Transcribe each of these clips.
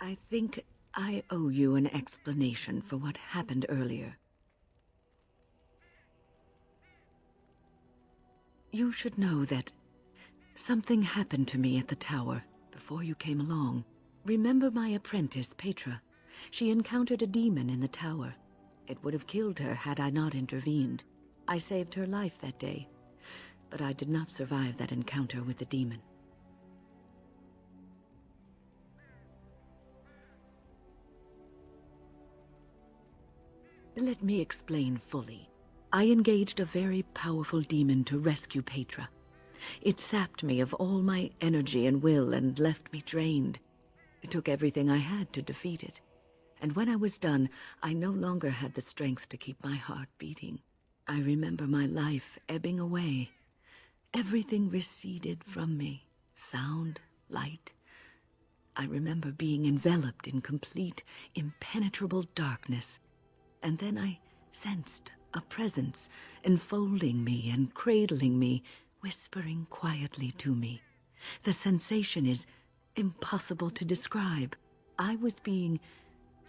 I think I owe you an explanation for what happened earlier. You should know that something happened to me at the tower before you came along. Remember my apprentice, Petra? She encountered a demon in the tower. It would have killed her had I not intervened. I saved her life that day, but I did not survive that encounter with the demon. Let me explain fully. I engaged a very powerful demon to rescue Petra. It sapped me of all my energy and will and left me drained. It took everything I had to defeat it. And when I was done, I no longer had the strength to keep my heart beating. I remember my life ebbing away. Everything receded from me. Sound, light. I remember being enveloped in complete, impenetrable darkness. And then I sensed a presence enfolding me and cradling me, whispering quietly to me. The sensation is impossible to describe. I was being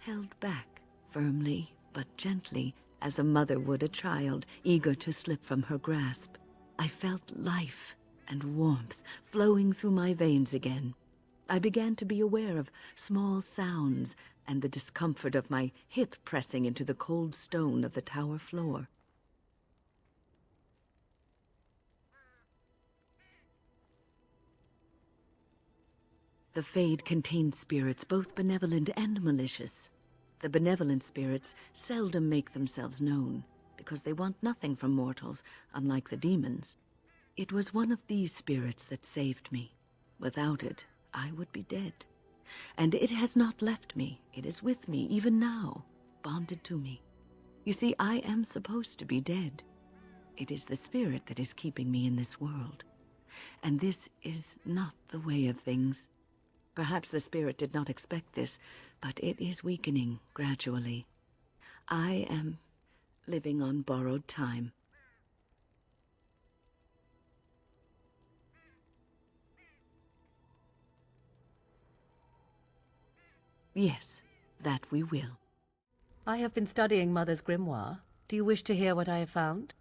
held back, firmly but gently, as a mother would a child, eager to slip from her grasp. I felt life and warmth flowing through my veins again. I began to be aware of small sounds and the discomfort of my hip pressing into the cold stone of the tower floor. The Fade contains spirits both benevolent and malicious. The benevolent spirits seldom make themselves known, because they want nothing from mortals, unlike the demons. It was one of these spirits that saved me. Without it, I would be dead. And it has not left me. It is with me, even now, bonded to me. You see, I am supposed to be dead. It is the spirit that is keeping me in this world. And this is not the way of things. Perhaps the spirit did not expect this, but it is weakening gradually. I am living on borrowed time. Yes, that we will. I have been studying Mother's grimoire. Do you wish to hear what I have found?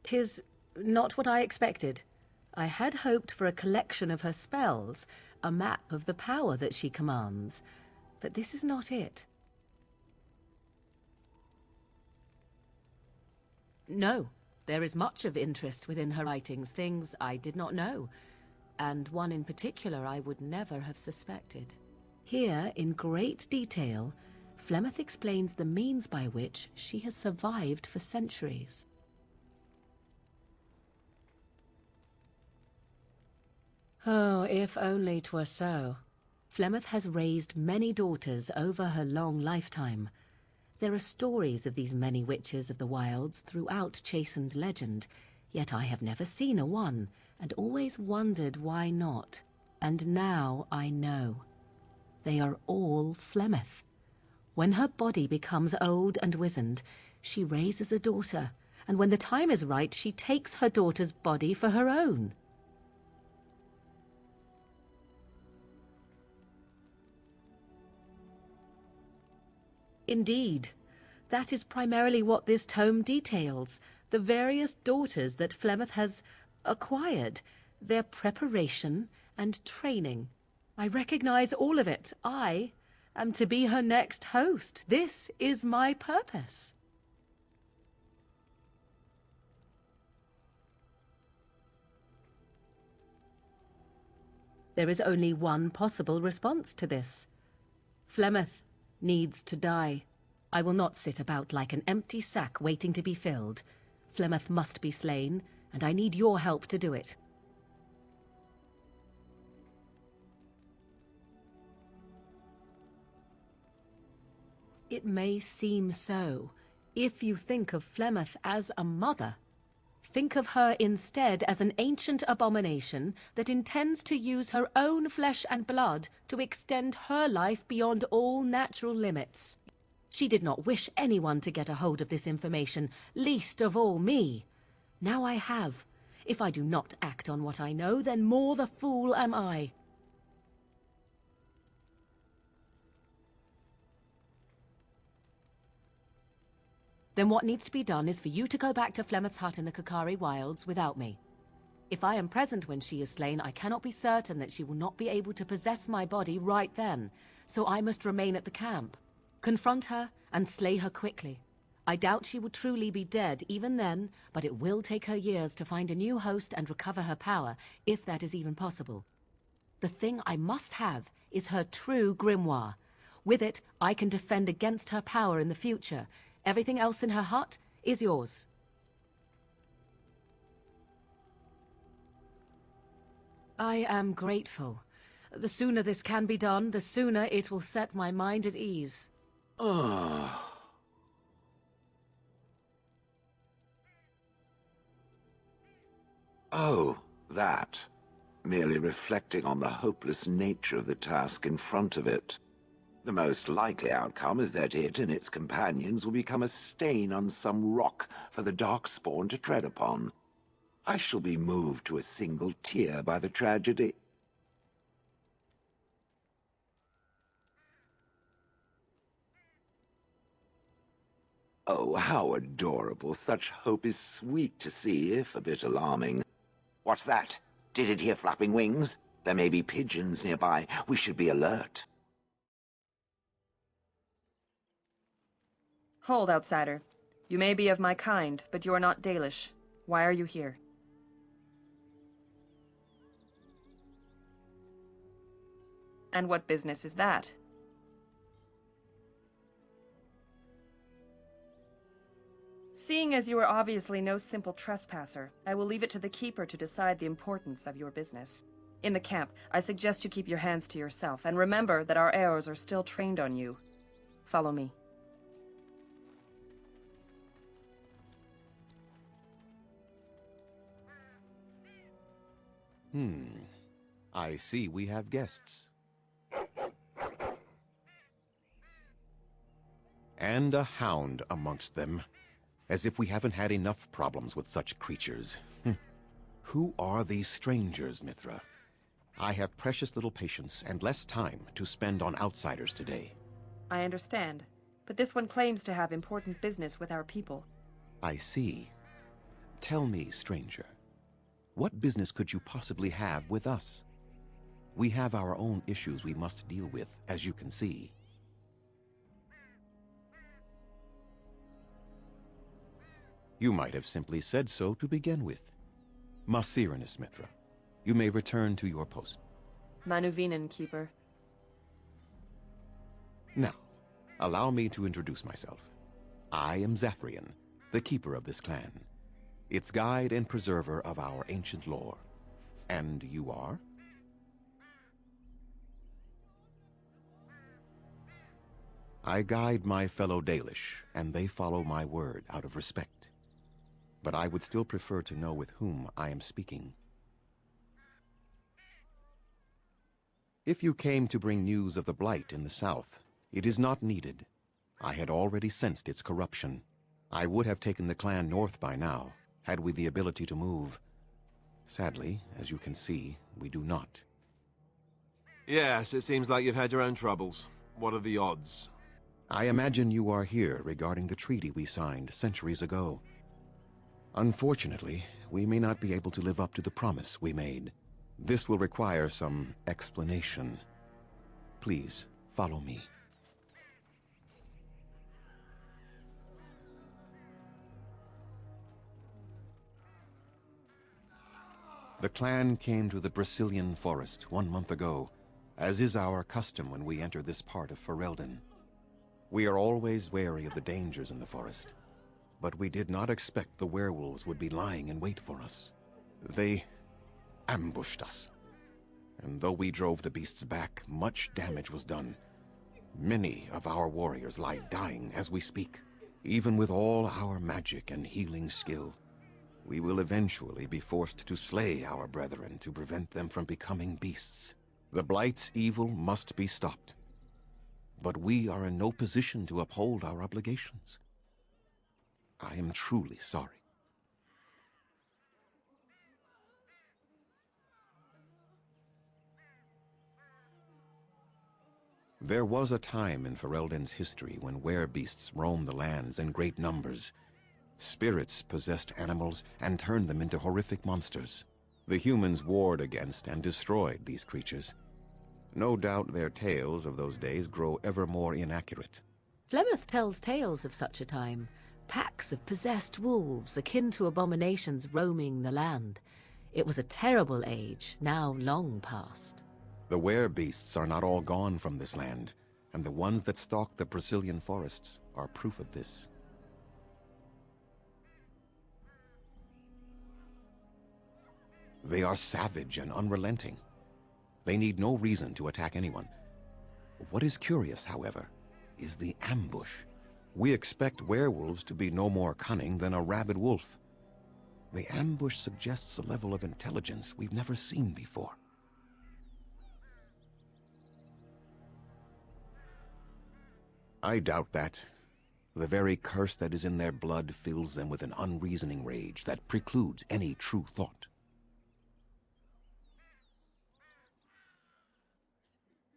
'Tis not what I expected. I had hoped for a collection of her spells, a map of the power that she commands, but this is not it. No, there is much of interest within her writings, things I did not know, and one in particular I would never have suspected. Here, in great detail, Flemeth explains the means by which she has survived for centuries. Oh, if only 'twere so. Flemeth has raised many daughters over her long lifetime. There are stories of these many witches of the wilds throughout chastened legend, yet I have never seen a one, and always wondered why not. And now I know. They are all Flemeth. When her body becomes old and wizened, she raises a daughter, and when the time is right, she takes her daughter's body for her own. Indeed, that is primarily what this tome details, the various daughters that Flemeth has acquired, their preparation and training. I recognize all of it. I am to be her next host. This is my purpose. There is only one possible response to this. Flemeth needs to die. I will not sit about like an empty sack waiting to be filled. Flemeth must be slain, and I need your help to do it. It may seem so. If you think of Flemeth as a mother, think of her instead as an ancient abomination that intends to use her own flesh and blood to extend her life beyond all natural limits. She did not wish anyone to get a hold of this information, least of all me. Now I have. If I do not act on what I know, then more the fool am I. Then what needs to be done is for you to go back to Flemeth's hut in the Kakari Wilds without me. If I am present when she is slain, I cannot be certain that she will not be able to possess my body right then, so I must remain at the camp. Confront her and slay her quickly. I doubt she will truly be dead even then, but it will take her years to find a new host and recover her power, if that is even possible. The thing I must have is her true grimoire. With it, I can defend against her power in the future. Everything else in her hut is yours. I am grateful. The sooner this can be done, the sooner it will set my mind at ease. Oh, that. Merely reflecting on the hopeless nature of the task in front of it. The most likely outcome is that it and its companions will become a stain on some rock for the Darkspawn to tread upon. I shall be moved to a single tear by the tragedy. Oh, how adorable. Such hope is sweet to see, if a bit alarming. What's that? Did it hear flapping wings? There may be pigeons nearby. We should be alert. Hold, outsider. You may be of my kind, but you are not Dalish. Why are you here? And what business is that? Seeing as you are obviously no simple trespasser, I will leave it to the Keeper to decide the importance of your business. In the camp, I suggest you keep your hands to yourself, and remember that our arrows are still trained on you. Follow me. I see we have guests. And a hound amongst them. As if we haven't had enough problems with such creatures. Who are these strangers, Mithra? I have precious little patience and less time to spend on outsiders today. I understand, but this one claims to have important business with our people. I see. Tell me, stranger, what business could you possibly have with us? We have our own issues we must deal with, as you can see. You might have simply said so to begin with. Masirinus, Mithra. You may return to your post. Manuvinen, Keeper. Now, allow me to introduce myself. I am Zathrian, the keeper of this clan, its guide and preserver of our ancient lore. And you are? I guide my fellow Dalish, and they follow my word out of respect. But I would still prefer to know with whom I am speaking. If you came to bring news of the Blight in the south, it is not needed. I had already sensed its corruption. I would have taken the clan north by now, had we the ability to move. Sadly, as you can see, we do not. Yes, it seems like you've had your own troubles. What are the odds? I imagine you are here regarding the treaty we signed centuries ago. Unfortunately, we may not be able to live up to the promise we made. This will require some explanation. Please, follow me. The clan came to the Brecilian Forest 1 month ago, as is our custom when we enter this part of Ferelden. We are always wary of the dangers in the forest, but we did not expect the werewolves would be lying in wait for us. They ambushed us, and though we drove the beasts back, much damage was done. Many of our warriors lie dying as we speak. Even with all our magic and healing skill, we will eventually be forced to slay our brethren to prevent them from becoming beasts. The Blight's evil must be stopped, but we are in no position to uphold our obligations. I am truly sorry. There was a time in Ferelden's history when werebeasts roamed the lands in great numbers. Spirits possessed animals and turned them into horrific monsters. The humans warred against and destroyed these creatures. No doubt their tales of those days grow ever more inaccurate. Flemeth tells tales of such a time. Packs of possessed wolves, akin to abominations roaming the land. It was a terrible age, now long past. The werebeasts are not all gone from this land, and the ones that stalk the Brecilian forests are proof of this. They are savage and unrelenting. They need no reason to attack anyone. What is curious, however, is the ambush. We expect werewolves to be no more cunning than a rabid wolf. The ambush suggests a level of intelligence we've never seen before. I doubt that. The very curse that is in their blood fills them with an unreasoning rage that precludes any true thought.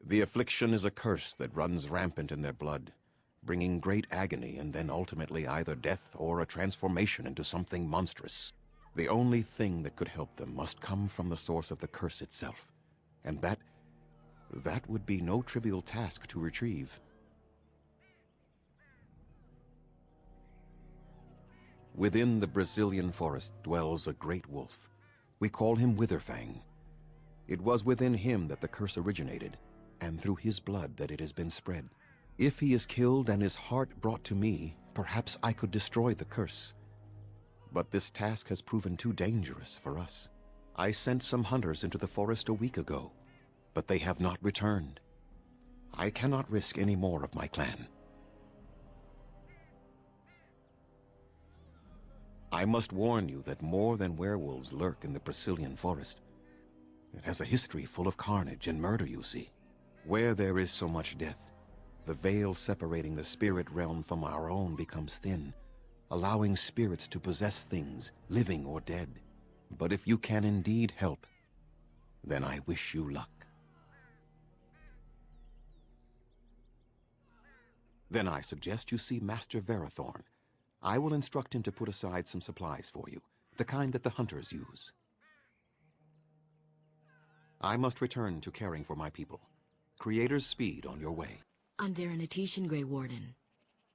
The affliction is a curse that runs rampant in their blood, bringing great agony and then ultimately either death or a transformation into something monstrous. The only thing that could help them must come from the source of the curse itself, and that would be no trivial task to retrieve. Within the Brecilian Forest dwells a great wolf. We call him Witherfang. It was within him that the curse originated, and through his blood that it has been spread. If he is killed and his heart brought to me, perhaps I could destroy the curse. But this task has proven too dangerous for us. I sent some hunters into the forest a week ago, but they have not returned. I cannot risk any more of my clan. I must warn you that more than werewolves lurk in the Brecilian Forest. It has a history full of carnage and murder, you see. Where there is so much death, the veil separating the spirit realm from our own becomes thin, allowing spirits to possess things, living or dead. But if you can indeed help, then I wish you luck. Then I suggest you see Master Verathorn. I will instruct him to put aside some supplies for you, the kind that the hunters use. I must return to caring for my people. Creator's speed on your way. Underanitation, Grey Warden.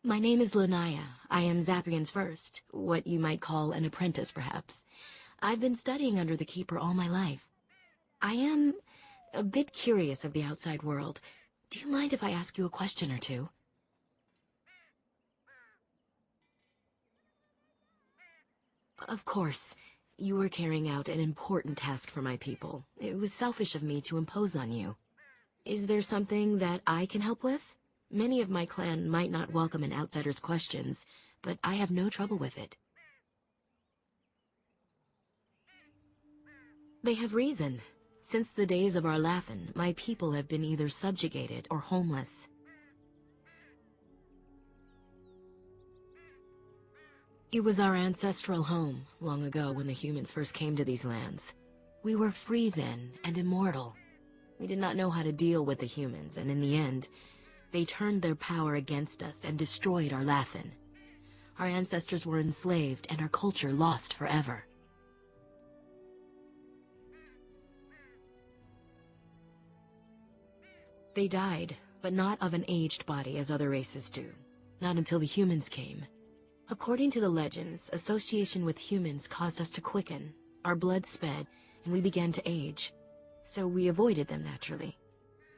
My name is Lanaya. I am Zathrian's first, what you might call an apprentice, perhaps. I've been studying under the Keeper all my life. I am a bit curious of the outside world. Do you mind if I ask you a question or two? Of course. You were carrying out an important task for my people. It was selfish of me to impose on you. Is there something that I can help with? Many of my clan might not welcome an outsider's questions, but I have no trouble with it. They have reason. Since the days of Arlathan, my people have been either subjugated or homeless. It was our ancestral home, long ago when the humans first came to these lands. We were free then, and immortal. We did not know how to deal with the humans, and in the end, they turned their power against us and destroyed Arlathan. Our ancestors were enslaved, and our culture lost forever. They died, but not of an aged body as other races do. Not until the humans came. According to the legends, association with humans caused us to quicken. Our blood sped, and we began to age. So we avoided them naturally.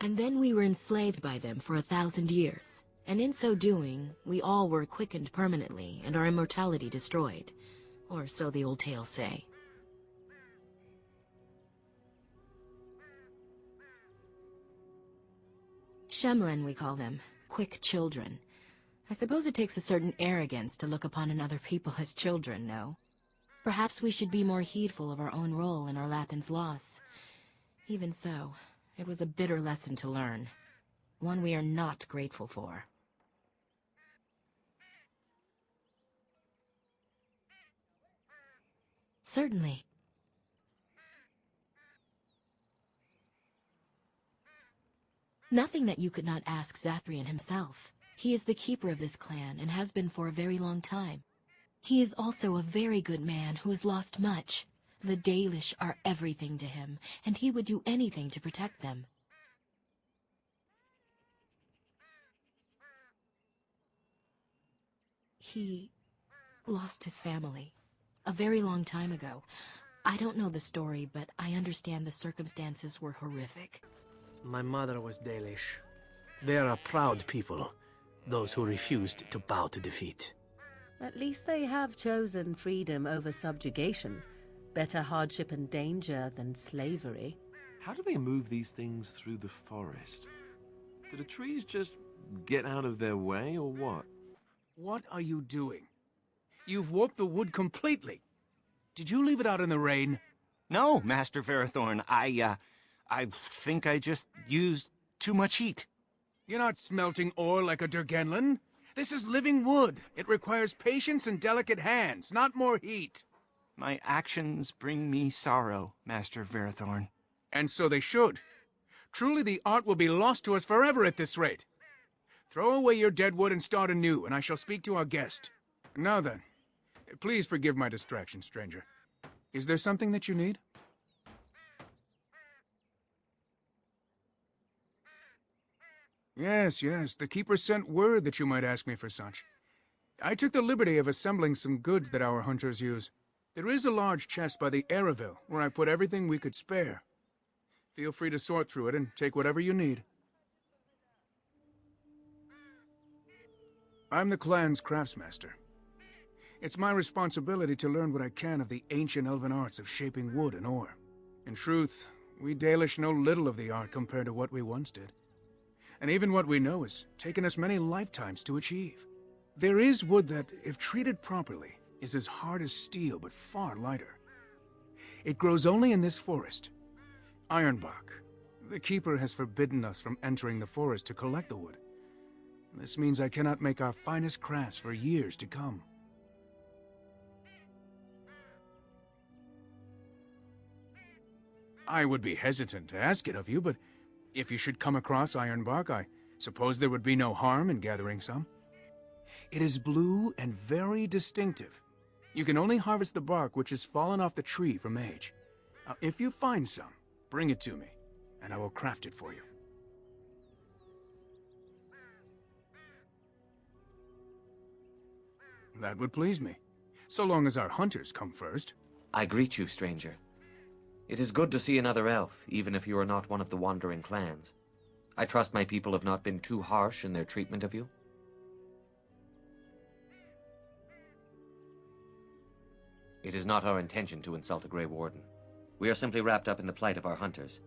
And then we were enslaved by them for 1,000 years. And in so doing, we all were quickened permanently and our immortality destroyed. Or so the old tales say. Shemlen, we call them. Quick children. I suppose it takes a certain arrogance to look upon another people as children, no? Perhaps we should be more heedful of our own role in Arlathan's loss. Even so, it was a bitter lesson to learn. One we are not grateful for. Certainly. Nothing that you could not ask Zathrian himself. He is the keeper of this clan and has been for a very long time. He is also a very good man who has lost much. The Dalish are everything to him, and he would do anything to protect them. He lost his family a very long time ago. I don't know the story, but I understand the circumstances were horrific. My mother was Dalish. They are a proud people, those who refused to bow to defeat. At least they have chosen freedom over subjugation. Better hardship and danger than slavery. How do they move these things through the forest? Do the trees just get out of their way, or what? What are you doing? You've warped the wood completely. Did you leave it out in the rain? No, Master Verathorn. I think I just used too much heat. You're not smelting ore like a Durgenlin. This is living wood. It requires patience and delicate hands, not more heat. My actions bring me sorrow, Master Verathorn. And so they should. Truly the art will be lost to us forever at this rate. Throw away your dead wood and start anew, and I shall speak to our guest. Now then, please forgive my distraction, stranger. Is there something that you need? Yes, the Keeper sent word that you might ask me for such. I took the liberty of assembling some goods that our hunters use. There is a large chest by the Araville, where I put everything we could spare. Feel free to sort through it and take whatever you need. I'm the clan's craftsmaster. It's my responsibility to learn what I can of the ancient elven arts of shaping wood and ore. In truth, we Dalish know little of the art compared to what we once did. And even what we know has taken us many lifetimes to achieve. There is wood that, if treated properly, is as hard as steel but far lighter. It grows only in this forest. Ironbark. The Keeper has forbidden us from entering the forest to collect the wood. This means I cannot make our finest crafts for years to come. I would be hesitant to ask it of you, but if you should come across ironbark, I suppose there would be no harm in gathering some. It is blue and very distinctive. You can only harvest the bark which has fallen off the tree from age. Now, if you find some, bring it to me, and I will craft it for you. That would please me, so long as our hunters come first. I greet you, stranger. It is good to see another elf, even if you are not one of the wandering clans. I trust my people have not been too harsh in their treatment of you. It is not our intention to insult a Grey Warden. We are simply wrapped up in the plight of our hunters.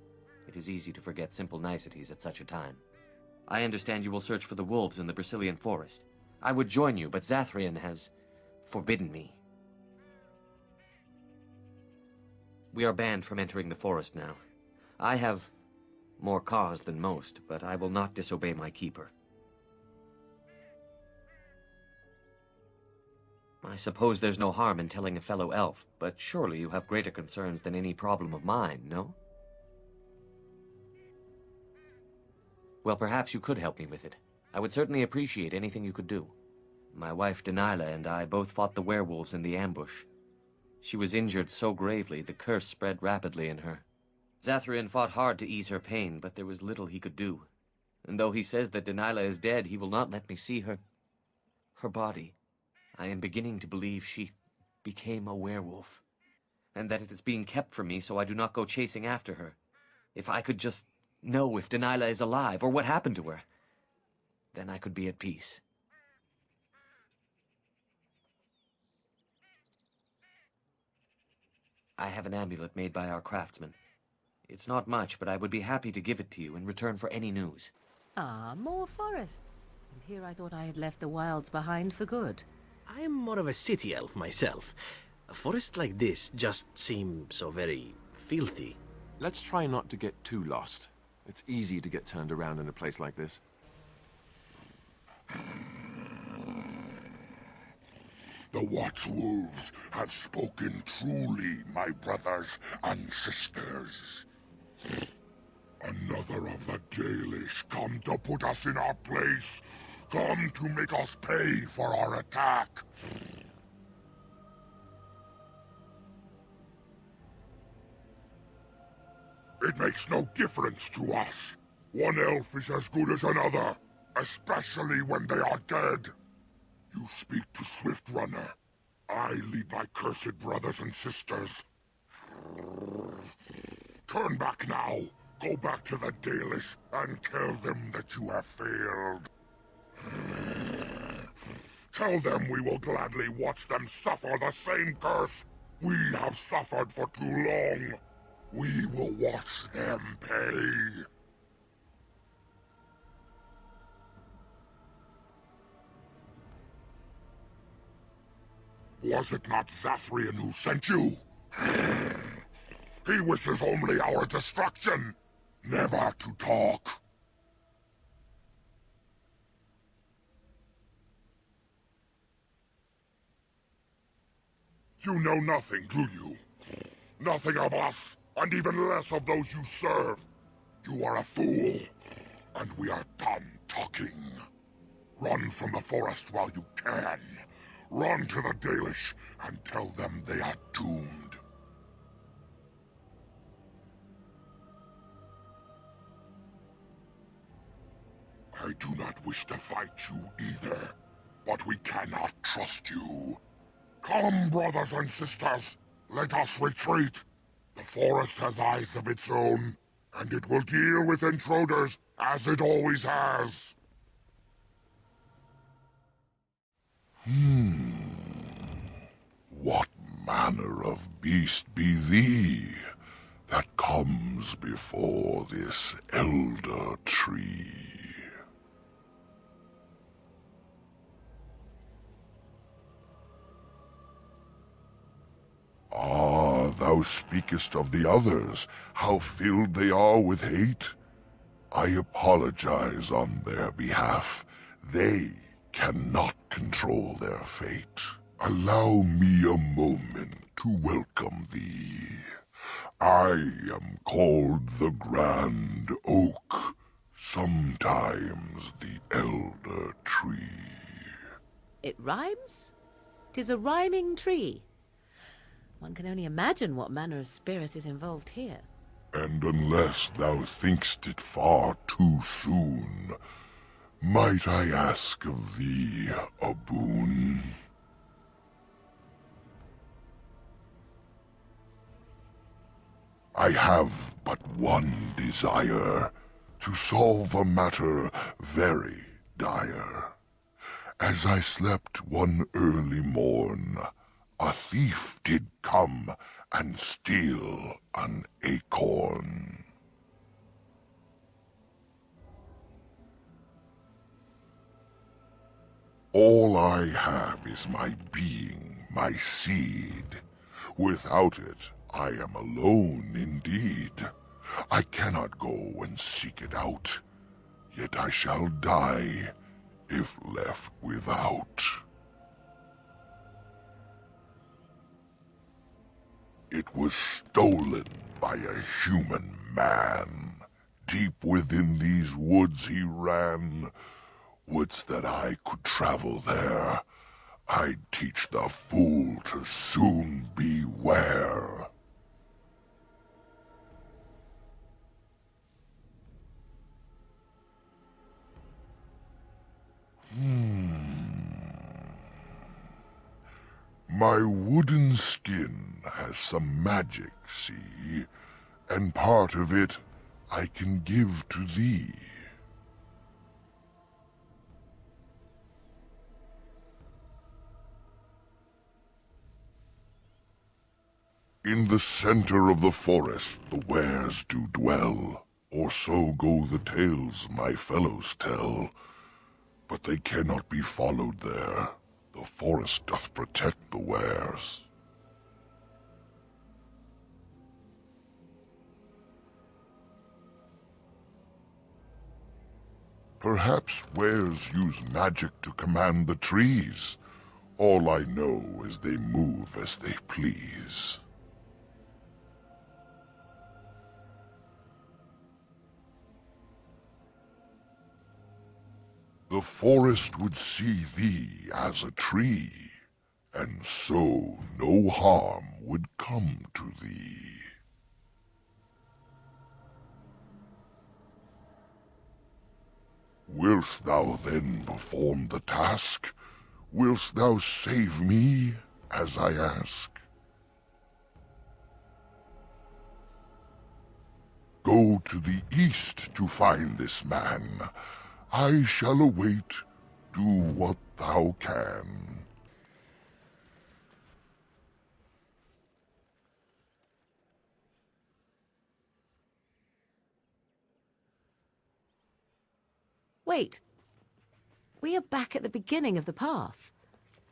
It is easy to forget simple niceties at such a time. I understand you will search for the wolves in the Brecilian Forest. I would join you, but Zathrian has forbidden me. We are banned from entering the forest now. I have more cause than most, but I will not disobey my keeper. I suppose there's no harm in telling a fellow elf, but surely you have greater concerns than any problem of mine, no? Well, perhaps you could help me with it. I would certainly appreciate anything you could do. My wife Dalish and I both fought the werewolves in the ambush. She was injured so gravely, the curse spread rapidly in her. Zathrian fought hard to ease her pain, but there was little he could do. And though he says that Dalish is dead, he will not let me see her body. I am beginning to believe she became a werewolf, and that it is being kept from me so I do not go chasing after her. If I could just know if Dalish is alive, or what happened to her, then I could be at peace. I have an amulet made by our craftsman. It's not much, but I would be happy to give it to you in return for any news. Ah, more forests. And here I thought I had left the wilds behind for good. I'm more of a city elf myself. A forest like this just seems so very filthy. Let's try not to get too lost. It's easy to get turned around in a place like this. The Watchwolves have spoken truly, my brothers and sisters. Another of the Dalish come to put us in our place. Come to make us pay for our attack. It makes no difference to us. One elf is as good as another, especially when they are dead. You speak to Swift Runner. I lead my cursed brothers and sisters. Turn back now. Go back to the Dalish and tell them that you have failed. Tell them we will gladly watch them suffer the same curse we have suffered for too long. We will watch them pay. Was it not Zathrian who sent you? He wishes only our destruction, never to talk. You know nothing, do you? Nothing of us, and even less of those you serve. You are a fool, and we are done talking. Run from the forest while you can. Run to the Dalish and tell them they are doomed. I do not wish to fight you either, but we cannot trust you. Come, brothers and sisters, let us retreat. The forest has eyes of its own, and it will deal with intruders as it always has. What manner of beast be thee that comes before this elder tree? Ah, thou speakest of the others, how filled they are with hate. I apologize on their behalf. They cannot control their fate. Allow me a moment to welcome thee. I am called the Grand Oak, sometimes the Elder Tree. It rhymes? 'Tis a rhyming tree. One can only imagine what manner of spirit is involved here. And unless thou thinkst it far too soon, might I ask of thee a boon? I have but one desire, to solve a matter very dire. As I slept one early morn, a thief did come and steal an acorn. All I have is my being, my seed. Without it, I am alone indeed. I cannot go and seek it out, yet I shall die if left without. It was stolen by a human man. Deep within these woods he ran. Would that I could travel there. I'd teach the fool to soon beware. My wooden skin has some magic, see? And part of it I can give to thee. In the center of the forest the wares do dwell, or so go the tales my fellows tell. But they cannot be followed there. The forest doth protect the wares. Perhaps wares use magic to command the trees. All I know is they move as they please. The forest would see thee as a tree, and so no harm would come to thee. Wilt thou then perform the task? Wilt thou save me, as I ask? Go to the east to find this man. I shall await. Do what thou can. Wait. We are back at the beginning of the path.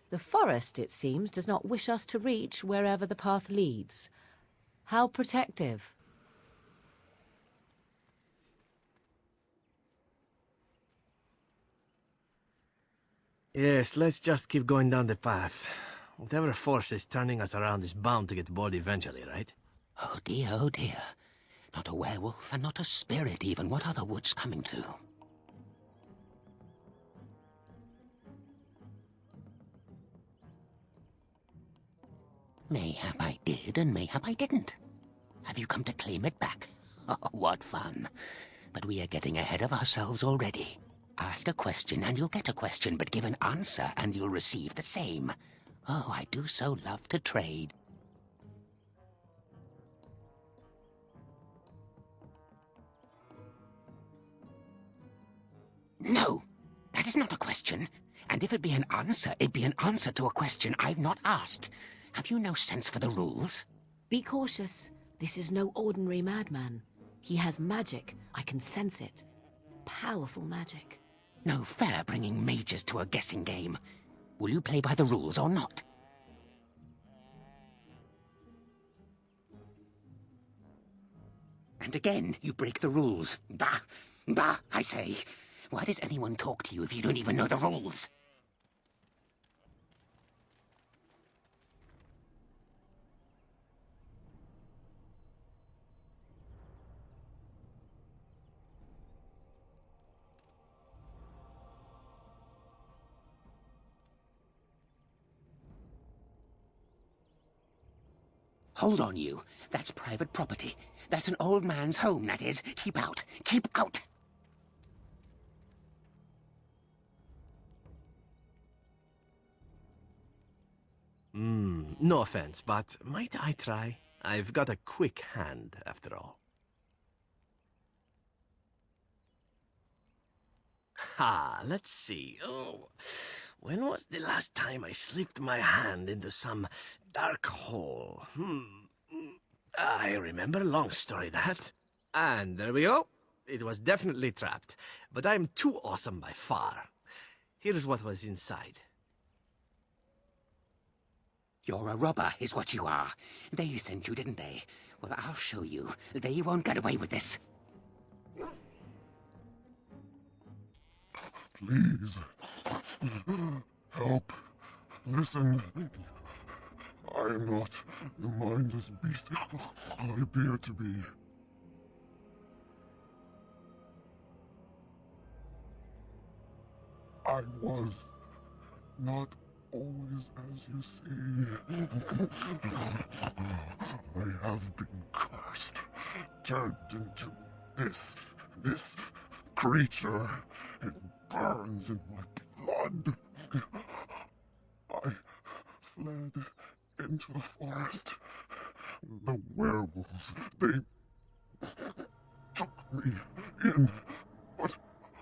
The forest, it seems, does not wish us to reach wherever the path leads. How protective. Yes, let's just keep going down the path. Whatever force is turning us around is bound to get bored eventually, right? Oh dear, oh dear. Not a werewolf, and not a spirit even. What are the woods coming to? Mayhap I did, and mayhap I didn't. Have you come to claim it back? Oh, what fun. But we are getting ahead of ourselves already. Ask a question and you'll get a question, but give an answer and you'll receive the same. Oh, I do so love to trade. No, that is not a question. And if it be an answer, it be an answer to a question I've not asked. Have you no sense for the rules? Be cautious. This is no ordinary madman. He has magic. I can sense it. Powerful magic. No fair bringing mages to a guessing game. Will you play by the rules or not? And again, you break the rules. Bah! Bah, I say. Why does anyone talk to you if you don't even know the rules? Hold on, you. That's private property. That's an old man's home, that is. Keep out. Keep out! No offense, but might I try? I've got a quick hand, after all. Ha, let's see. Oh, when was the last time I slipped my hand into some dark hole? I remember, long story that. And there we go. It was definitely trapped, but I'm too awesome by far. Here's what was inside. You're a robber, is what you are. They sent you, didn't they? Well, I'll show you. They won't get away with this. Please. Help. Listen. I am not the mindless beast I appear to be. I was not always as you see. I have been cursed, turned into this creature. It burns in my blood. I fled into the forest. The werewolves, they took me in, but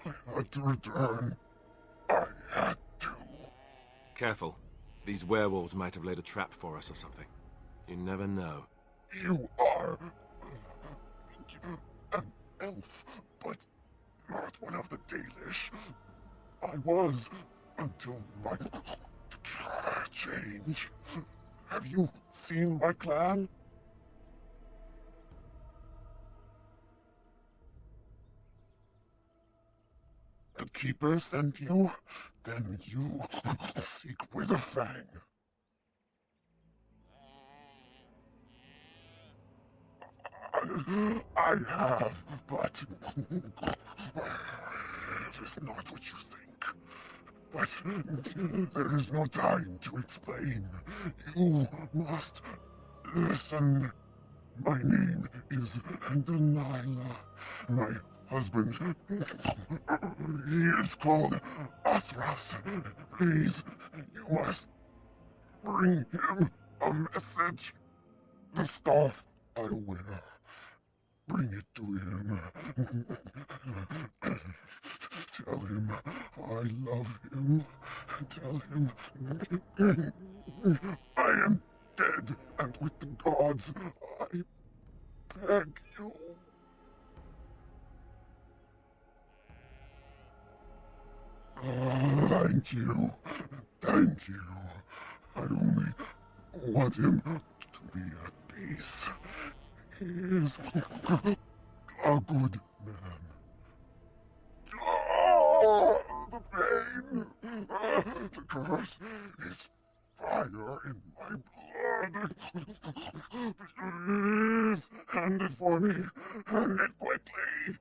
I had to return. I had to. Careful. These werewolves might have laid a trap for us or something. You never know. You are an elf, but not one of the Dalish. I was, until my change. Have you seen my clan? The Keeper sent you? Then you seek Witherfang. I have, but it is not what you think. But there is no time to explain. You must listen. My name is Delilah. My husband, he is called Athras. Please, you must bring him a message. The staff I wear. Bring it to him. Tell him I love him. Tell him I am dead, and with the gods, I beg you. Thank you. Thank you. I only want him to be at peace. He is a good man. Oh, the pain! The curse is fire in my blood. Please, hand it for me. Hand it quickly.